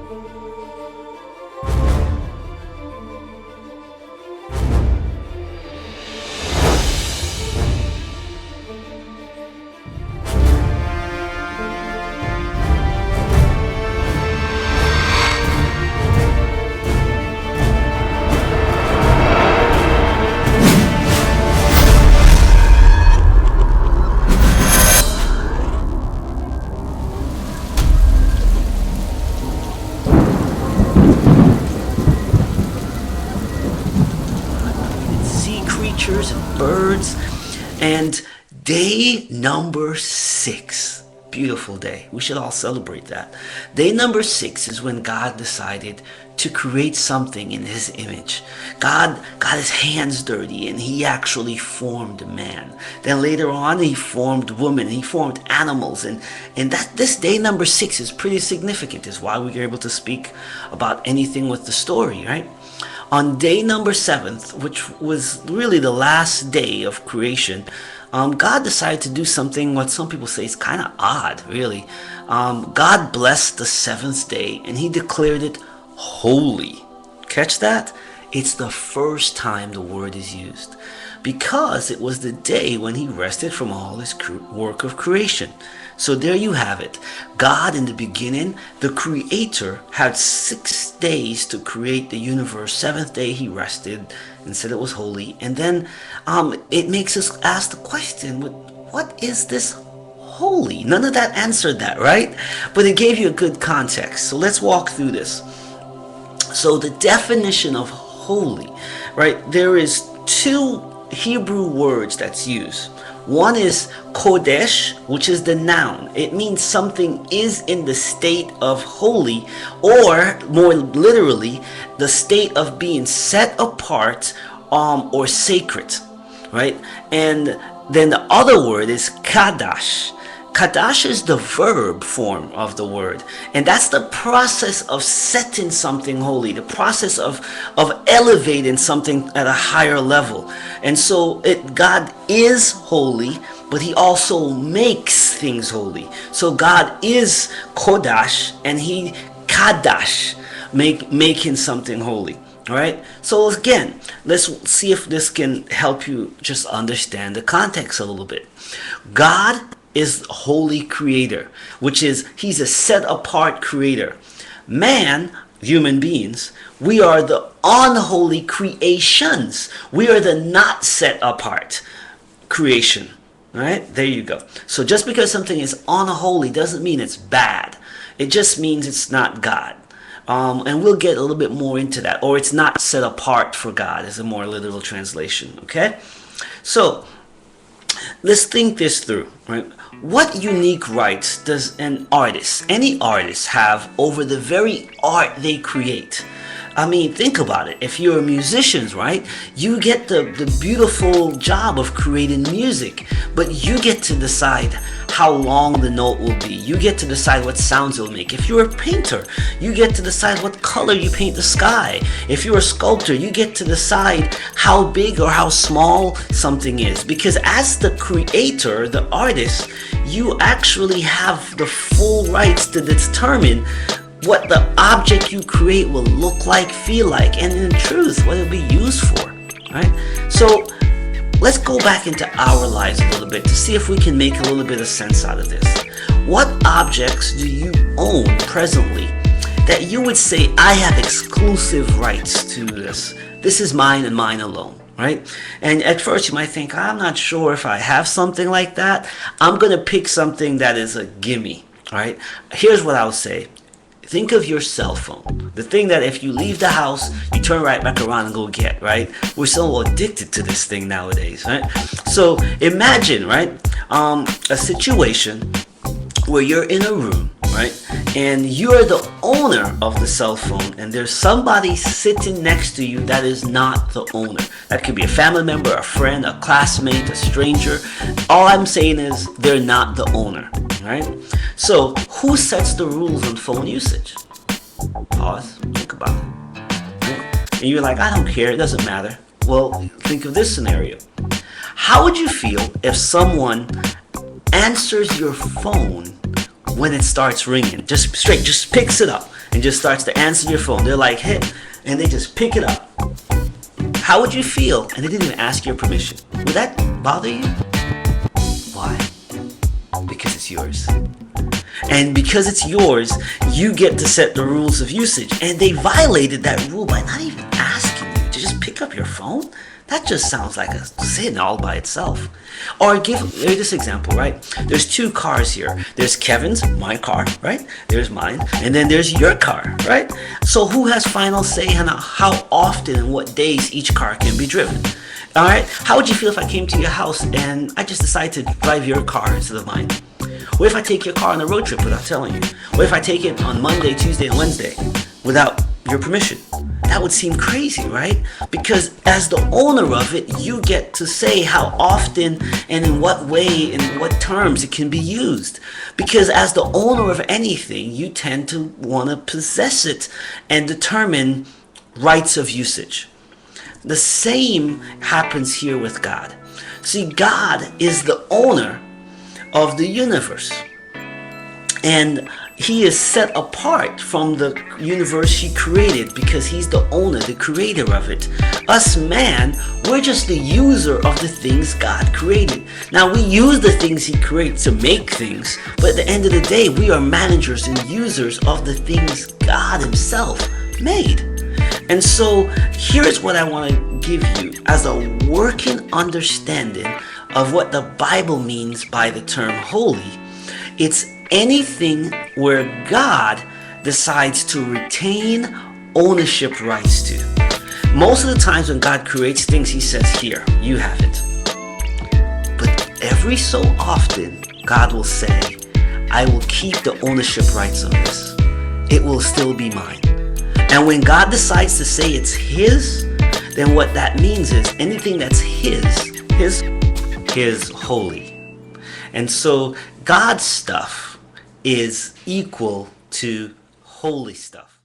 Sea creatures and birds. And day number 6, beautiful day. We should all celebrate that. Day number 6 is when God decided to create something in his image. God got his hands dirty and he actually formed man. Then later on he formed woman, he formed animals, and that this day number 6 is pretty significant. Is why we are able to speak about anything with the story, right? On day number 7th, which was really the last day of creation, God decided to do something what some people say is kind of odd, really. God blessed the 7th day and he declared it holy. Catch that? It's the first time the word is used, because it was the day when he rested from all his work of creation. So there you have it. God in the beginning, the creator, had 6 days to create the universe. 7th day he rested and said it was holy. And then it makes us ask the question, what is this holy? None of that answered that, right? But it gave you a good context. So let's walk through this. So the definition of holy, right? There is 2 Hebrew words that's used. One is kodesh, which is the noun. It means something is in the state of holy, or more literally, the state of being set apart or sacred, right? And then the other word is kadash. Kadash is the verb form of the word, and that's the process of setting something holy, the process of elevating something at a higher level. And so God is holy, but he also makes things holy. So God is kodash and he kadash, making something holy. All right, so again, let's see if this can help you just understand the context a little bit. God is holy creator, which is he's a set apart creator. Man, human beings, we are the unholy creations. We are the not set apart creation. All right, there you go. So just because something is unholy doesn't mean it's bad. It just means it's not God. And we'll get a little bit more into that. Or it's not set apart for God is a more literal translation. Okay, so let's think this through, right? What unique rights does an artist, any artist, have over the very art they create? I mean, think about it. If you're musicians, right, you get the beautiful job of creating music, but you get to decide how long the note will be. You get to decide what sounds it'll make. If you're a painter, you get to decide what color you paint the sky. If you're a sculptor, you get to decide how big or how small something is. Because as the creator, the artist, you actually have the full rights to determine what the object you create will look like, feel like, and in truth, what it'll be used for, right? So let's go back into our lives a little bit to see if we can make a little bit of sense out of this. What objects do you own presently that you would say, I have exclusive rights to this? This is mine and mine alone, right? And at first you might think, I'm not sure if I have something like that. I'm going to pick something that is a gimme, right? Here's what I'll say. Think of your cell phone, the thing that if you leave the house, you turn right back around and go get, right? We're so addicted to this thing nowadays, right? So imagine, right, a situation where you're in a room, right, and you're the owner of the cell phone, and there's somebody sitting next to you that is not the owner. That could be a family member, a friend, a classmate, a stranger. All I'm saying is they're not the owner, right? So who sets the rules on phone usage? Pause, think about it. Right? And you're like, I don't care, it doesn't matter. Well, think of this scenario. How would you feel if someone answers your phone when it starts ringing. Just picks it up and just starts to answer your phone. They're like, hey, and they just pick it up. How would you feel? And they didn't even ask your permission. Would that bother you? Why? Because it's yours. And because it's yours, you get to set the rules of usage. And they violated that rule by not even asking you to just pick up your phone. That just sounds like a sin all by itself. Or give this example, right? There's two cars here. There's Kevin's, my car, right? There's mine. And then there's your car, right? So who has final say on how often and what days each car can be driven? All right? How would you feel if I came to your house and I just decided to drive your car instead of mine? What if I take your car on a road trip without telling you? What if I take it on Monday, Tuesday, and Wednesday without your permission? That would seem crazy, right? Because as the owner of it, you get to say how often and in what way and in what terms it can be used. Because as the owner of anything, you tend to want to possess it and determine rights of usage. The same happens here with God. See, God is the owner of the universe. And he is set apart from the universe he created because he's the owner, the creator of it. Us man, we're just the user of the things God created. Now we use the things he created to make things, but at the end of the day, we are managers and users of the things God himself made. And so here's what I want to give you as a working understanding of what the Bible means by the term holy. It's anything where God decides to retain ownership rights to. Most of the times when God creates things, he says, here, you have it. But every so often, God will say, I will keep the ownership rights on this. It will still be mine. And when God decides to say it's his, then what that means is anything that's his is holy. And so God's stuff is equal to holy stuff.